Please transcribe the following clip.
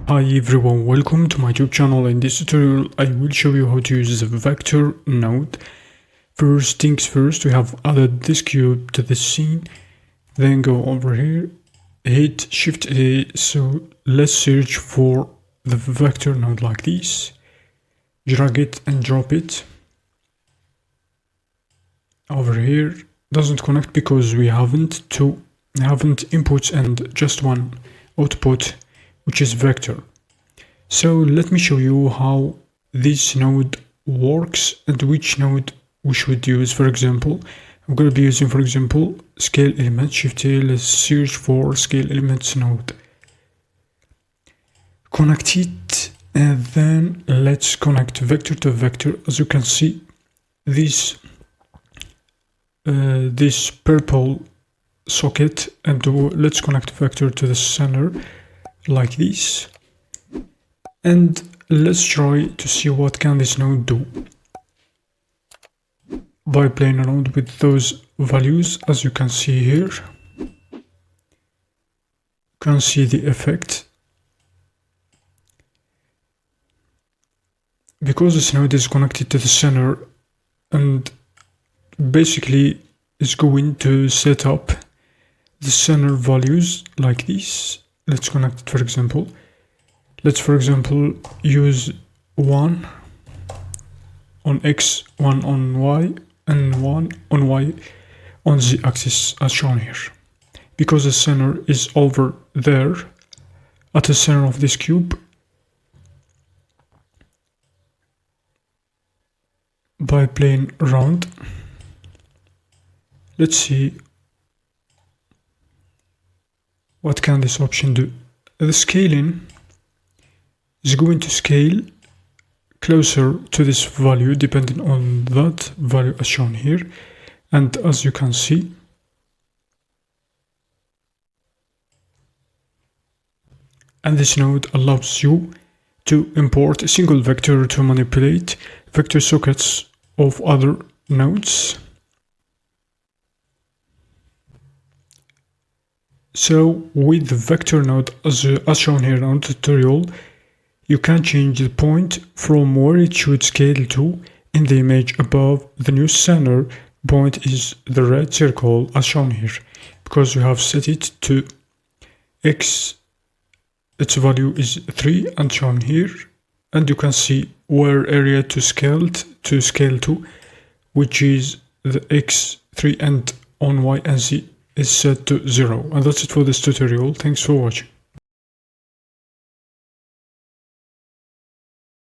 Hi everyone, welcome to my YouTube channel. In this tutorial I will show you how to use the vector node. First things first, we have added this cube to the scene, then go over here, hit Shift A. So let's search for the vector node like this, drag it and drop it over here. Doesn't connect because we haven't inputs and just one output, which is vector. So let me show you how this node works and which node we should use. For example, I'm going to be using, for example, scale element. Shift A, let's search for scale elements node. Connect it, and then let's connect vector to vector. As you can see, this purple socket, and let's connect vector to the center like this, and let's try to see what can this node do by playing around with those values. As you can see here, you can see the effect. Because this node is connected to the center and basically is going to set up the center values like this. Let's connect it, for example. Let's, for example, use 1 on X, 1 on Y, and 1 on Y on Z axis as shown here. Because the center is over there at the center of this cube, by playing around, let's see what can this option do. The scaling is going to scale closer to this value depending on that value as shown here. And as you can see, and this node allows you to import a single vector to manipulate vector sockets of other nodes. So with the vector node as shown here on the tutorial, you can change the point from where it should scale to in the image above. The new center point is the red circle as shown here, because you have set it to X. Its value is 3 and shown here, and you can see where area to scale to, which is the X3, and on Y and Z is set to 0. And that's it for this tutorial. Thanks for watching.